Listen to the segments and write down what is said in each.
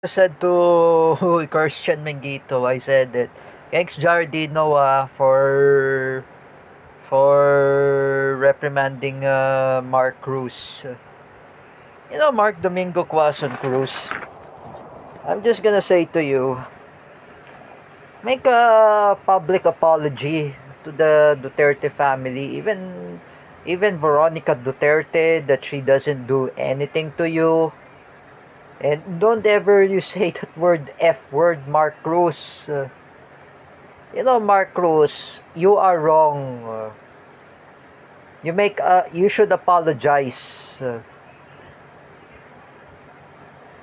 Said to Christian Mengito, I said that thanks Jardino for reprimanding Mark Cruz. Mark Domingo Quason Cruz. I'm just gonna say to you, make a public apology to the Duterte family, even Veronica Duterte, that she doesn't do anything to you. And don't ever you say that word F word, Mark Cruz. Mark Cruz, you are wrong. You should apologize.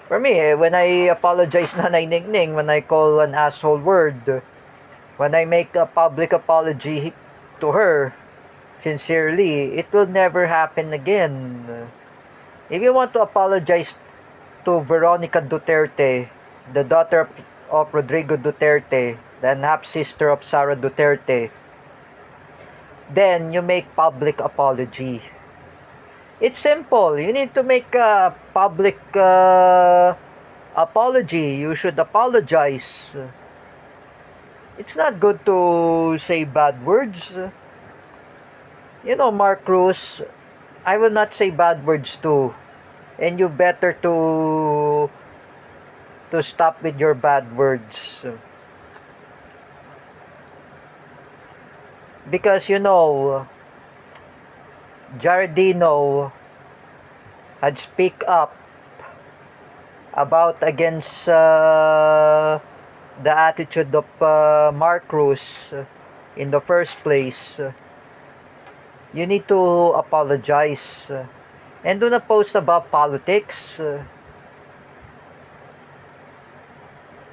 For me, when I apologize Nanay Ningning, when I call an asshole word, when I make a public apology to her, sincerely, it will never happen again. If you want to apologize to Veronica Duterte, the daughter of Rodrigo Duterte, the half-sister of Sara Duterte, then you make public apology. It's simple. You need to make a public apology. You should apologize. It's not good to say bad words. Mark Cruz, I will not say bad words too. And you better to stop with your bad words. Because Giardino had speak up about against the attitude of Mark Cruz in the first place. You need to apologize. And do not post about politics.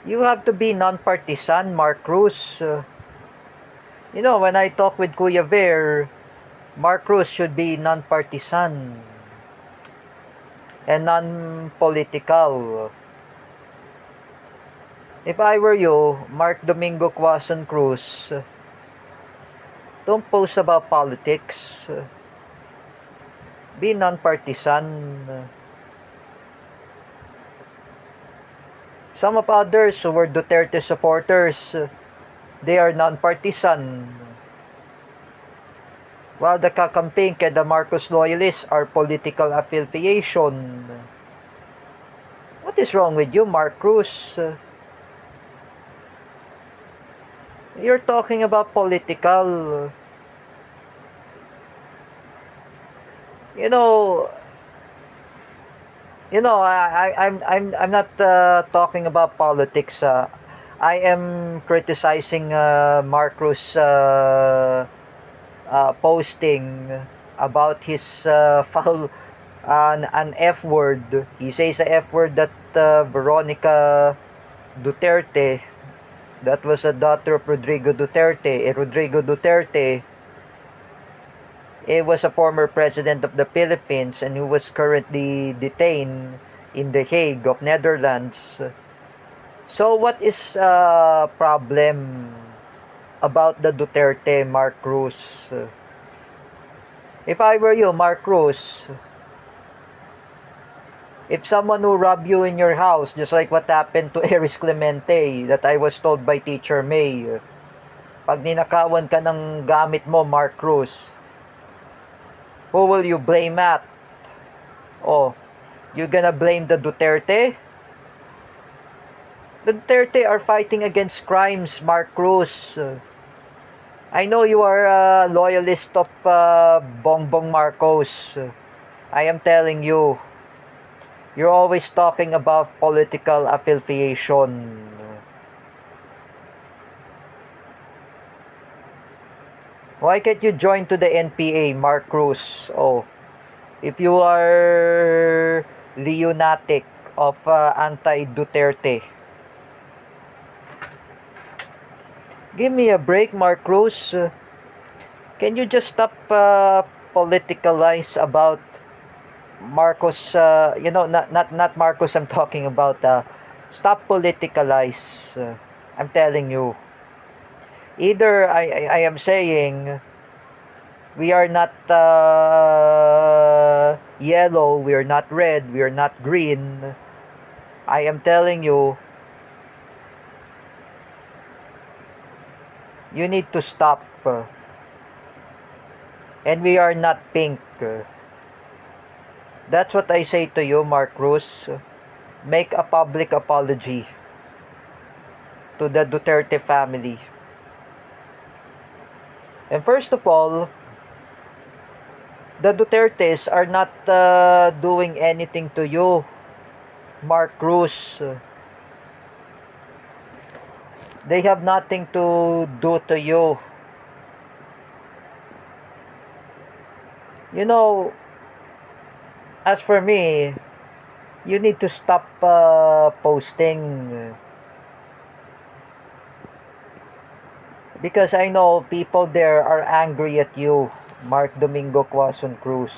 You have to be non-partisan, Mark Cruz. When I talk with Kuya Ver, Mark Cruz should be non-partisan and non-political. If I were you, Mark Domingo Quason Cruz, don't post about politics. Be non-partisan. Some of others who were Duterte supporters, they are non-partisan. While the kakamping kay the Marcos loyalists are political affiliation. What is wrong with you, Mark Cruz? You're talking about political. I'm not talking about politics. I am criticizing Marcos posting about his foul an F word. He says a F word that Veronica Duterte, that was a daughter of Rodrigo Duterte. Rodrigo Duterte was a former president of the Philippines and who was currently detained in The Hague of Netherlands. So what is problem about the Duterte, Mark Cruz? If I were you, Mark Cruz, if someone will rob you in your house, just like what happened to Eris Clemente, that I was told by Teacher May, pag ninakawan ka ng gamit mo, Mark Cruz, who will you blame at? Oh, you gonna blame the Duterte? The Duterte are fighting against crimes, Mark Cruz. I know you are a loyalist of Bongbong Marcos. I am telling you, you're always talking about political affiliation. Why can't you join to the NPA, Mark Cruz? Oh, if you are lunatic of anti-Duterte. Give me a break, Mark Cruz. Can you just stop politicalize about Marcos? Not Marcos. I'm talking about. Stop politicalize. I'm telling you. Either I am saying we are not yellow, we are not red, we are not green. I am telling you, you need to stop. And we are not pink. That's what I say to you, Mark Cruz. Make a public apology to the Duterte family. And first of all, the Dutertes are not doing anything to you, Mark Cruz. They have nothing to do to you. You know, as for me, you need to stop posting. Because I know people there are angry at you, Mark Domingo Quezon Cruz.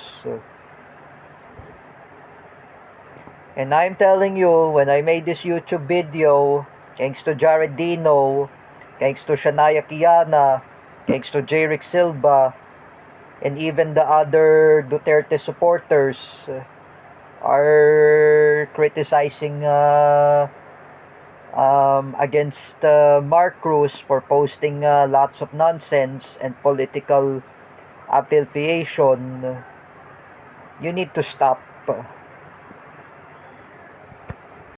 And I'm telling you, when I made this YouTube video, thanks to Jared Dino, thanks to Shania Kiana, thanks to Jerick Silva, and even the other Duterte supporters are criticizing against Mark Cruz for posting lots of nonsense and political affiliation. You need to stop.